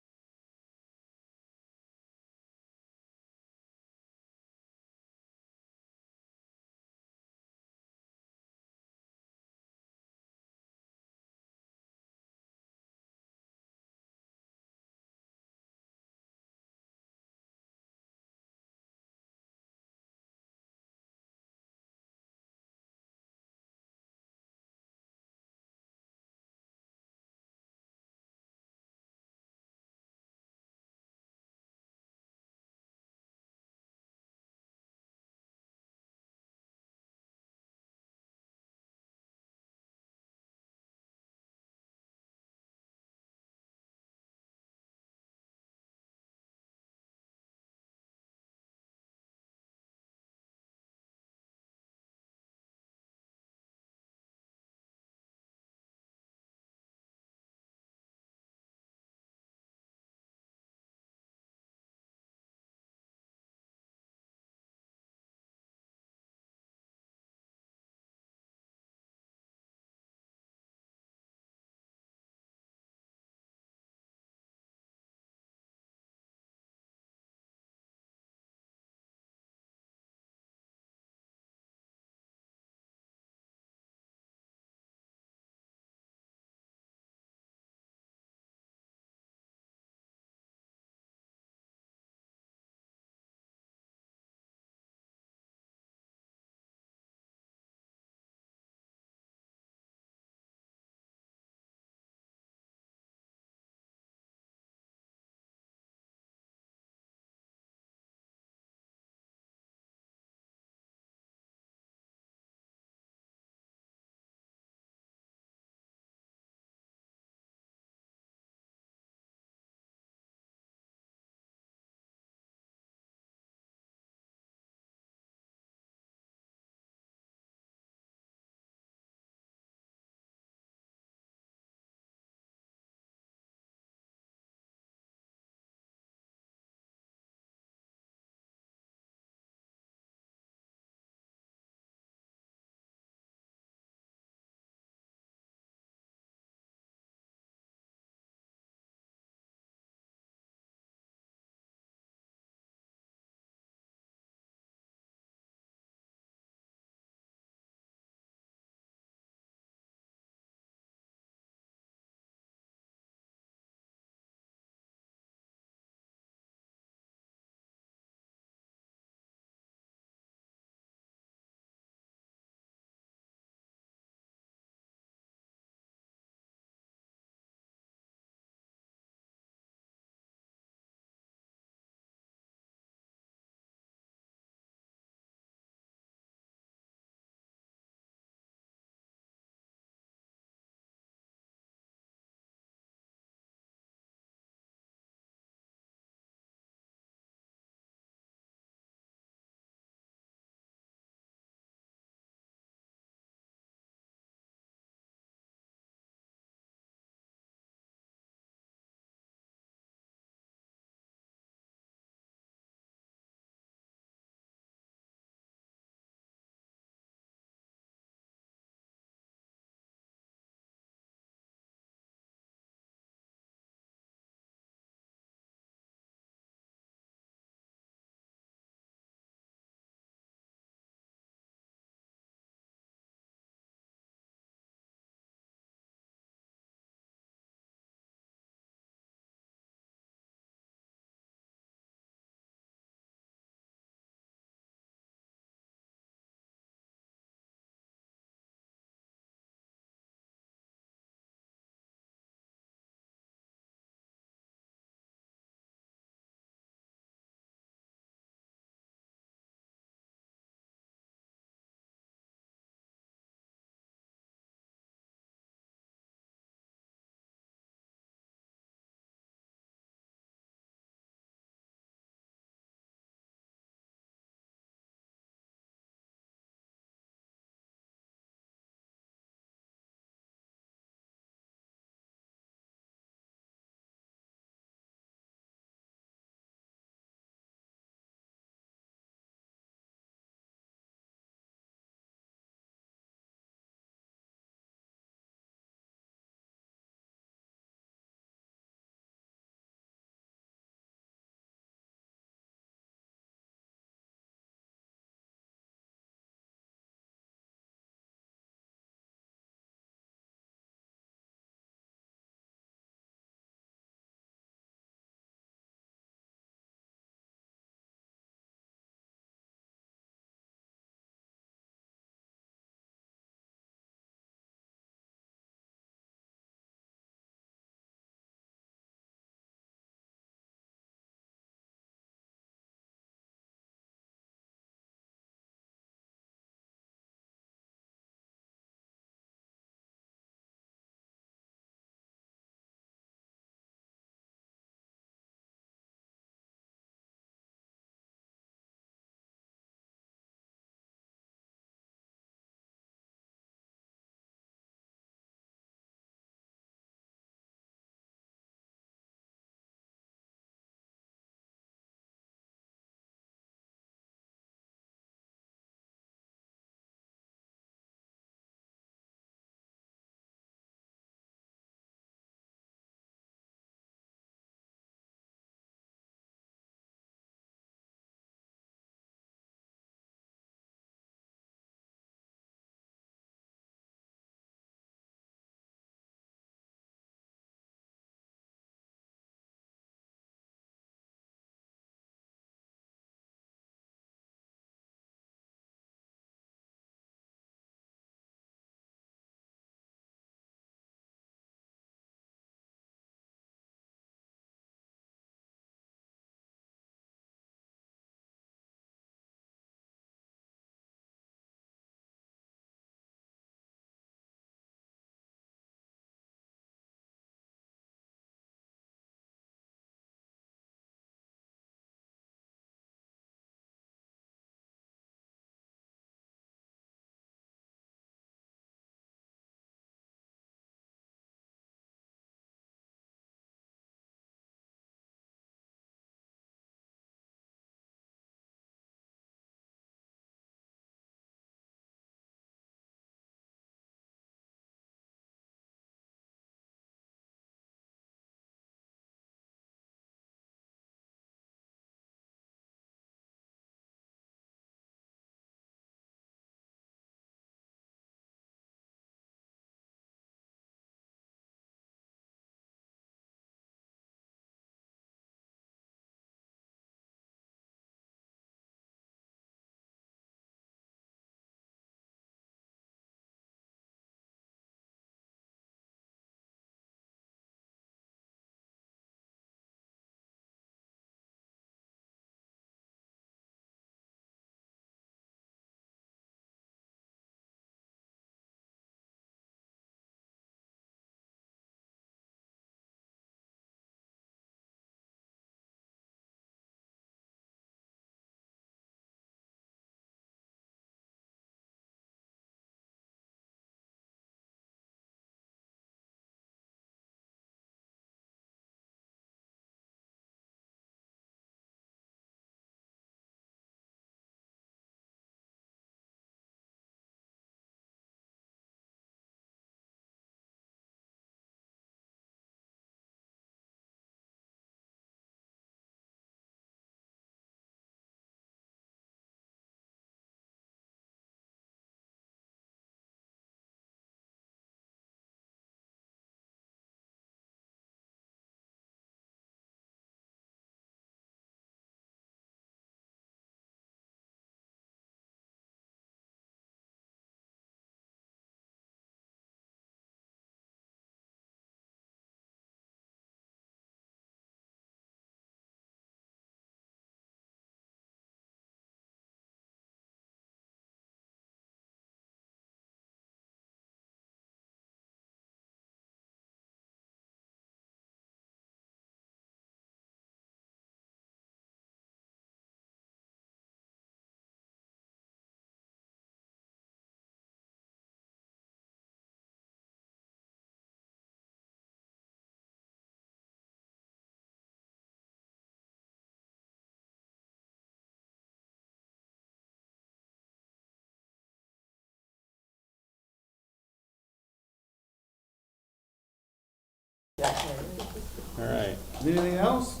All right. Anything else?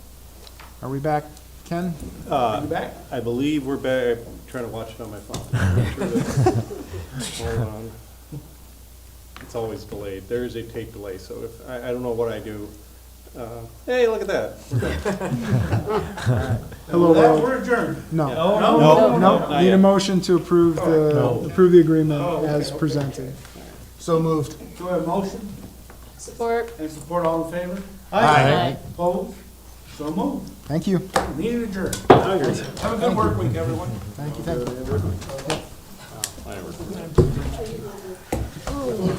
Are we back, Ken? Are you back? I believe we're back. I'm trying to watch it on my phone. Hold on. It's always delayed. There is a tape delay, so if, I don't know what I do. Hey, look at that. We're back. Hello, With that, world. we're adjourned. No. No, No. No, Not need a yet. motion to approve the agreement as presented. So moved. Do I have a motion Support. and support, all in favor? Aye. Opposed? So moved. Thank you. Meeting adjourned. Have a good work week, everyone. Thank you, thank you. Whatever.